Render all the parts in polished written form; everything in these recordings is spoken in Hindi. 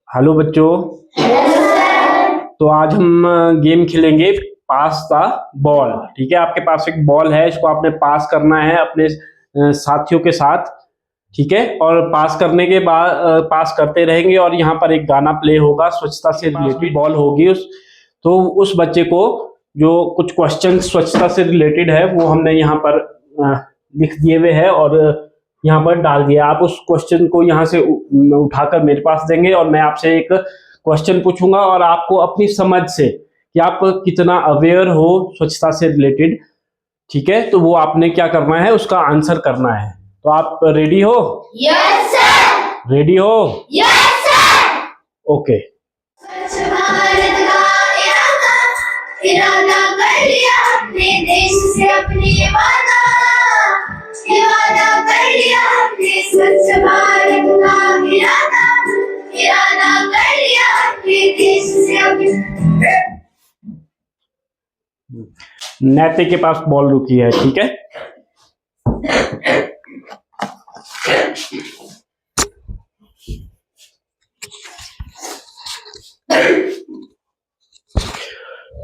हेलो बच्चों। तो आज हम गेम खेलेंगे पास द बॉल। ठीक है, आपके पास एक बॉल है, इसको आपने पास करना है अपने साथियों के साथ। ठीक है, और पास करने के बाद पास करते रहेंगे और यहाँ पर एक गाना प्ले होगा, स्वच्छता से रिलेटेड बॉल होगी उस बच्चे को जो कुछ क्वेश्चन स्वच्छता से रिलेटेड है वो हमने यहाँ पर लिख दिए हुए हैं और यहाँ पर डाल दिया। आप उस क्वेश्चन को यहाँ से उठाकर मेरे पास देंगे और मैं आपसे एक क्वेश्चन पूछूंगा और आपको अपनी समझ से कि आप कितना अवेयर हो स्वच्छता से रिलेटेड। ठीक है, तो वो आपने क्या करना है, उसका आंसर करना है। तो आप रेडी हो? Yes sir. रेडी हो? Yes sir. ओके। स्वच्छ भारत का इरादा कर लिया अपने देश से, अपने वादा कर लिया अपने। स्वच्छ भारत का इरादा कर लिया अपने देश से, अपने। नैते के पास बॉल रुकी है। ठीक है,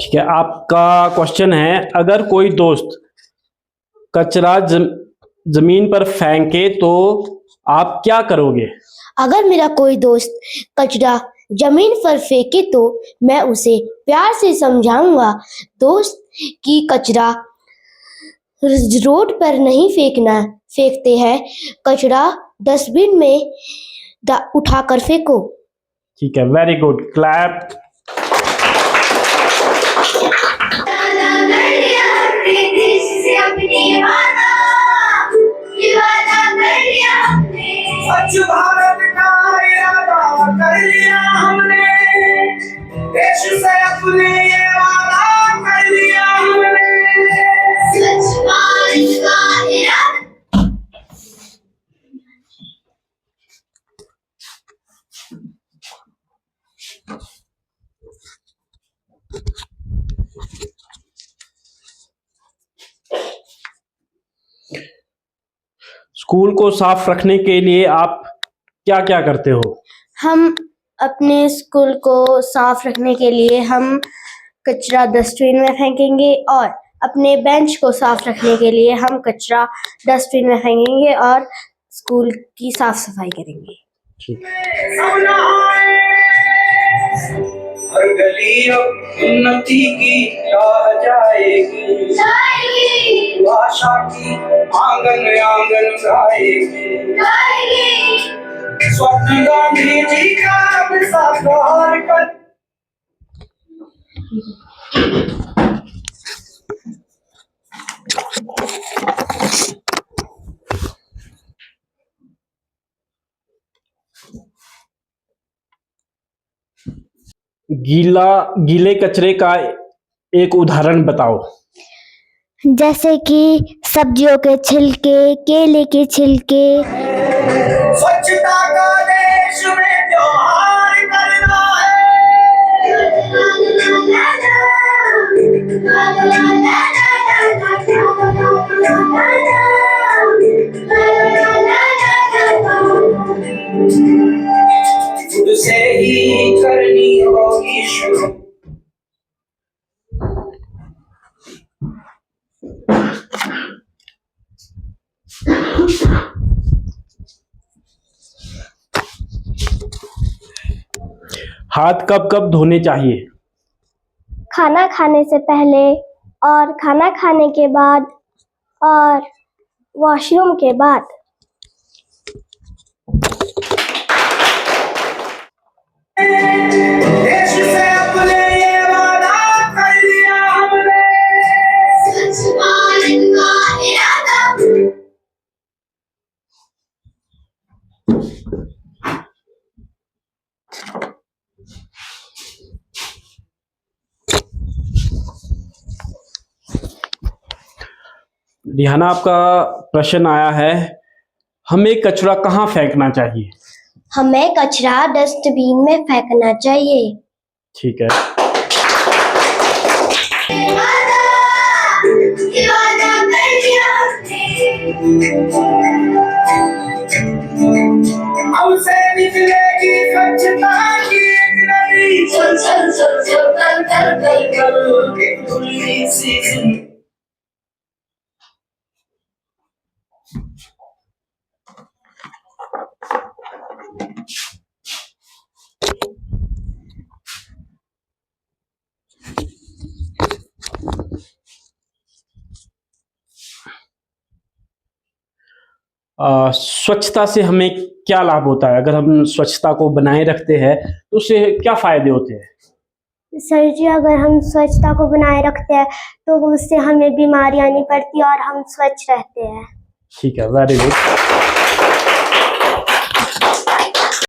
ठीक है, आपका क्वेश्चन है, अगर कोई दोस्त कचरा जमीन पर फेंके तो आप क्या करोगे? अगर मेरा कोई दोस्त कचरा जमीन पर फेंके तो मैं उसे प्यार से समझाऊंगा दोस्त कि कचरा रोड पर नहीं फेंकते हैं, कचरा डस्टबिन में उठाकर फेंको। ठीक है, वेरी गुड, क्लैप। स्वच्छ भारत का इरादा कर लिया हमने, देश से अपने ये वादा कर लिया हमने। स्वच्छ भारत का इरादा। स्कूल को साफ रखने के लिए आप क्या क्या करते हो? हम अपने स्कूल को साफ रखने के लिए हम कचरा डस्टबिन में फेंकेंगे और अपने बेंच को साफ रखने के लिए हम कचरा डस्टबिन में फेंकेंगे और स्कूल की साफ सफाई करेंगे। हर गली उन्नति की राह जाएगी, भाषा की आंगन आंगन गाएगी। स्वप्न गांधी जी का साकार कर। गीले कचरे का एक उदाहरण बताओ। जैसे कि सब्जियों के छिलके, केले के छिलके। स्वच्छता का देश में त्योहार करना है, खुद से ही करनी होगी शुरू। हाथ कब कब धोने चाहिए? खाना खाने से पहले और खाना खाने के बाद और वॉशरूम के बाद। देश से अपने ये वादा कर लिया हमने। स्वच्छ भारत का इरादा। रिहाना, आपका प्रश्न आया है, हमें कचरा कहाँ फेंकना चाहिए? हमें कचरा डस्टबिन में फेंकना चाहिए। ठीक है, वादा कर लिया हमसे निकलेगी स्वच्छता की स्वच्छता से हमें क्या लाभ होता है? अगर हम स्वच्छता को बनाए रखते हैं तो उससे क्या फायदे होते हैं? सर जी, अगर हम स्वच्छता को बनाए रखते हैं तो उससे हमें बीमारियां नहीं पड़ती और हम स्वच्छ रहते हैं। ठीक है, वेरी गुड।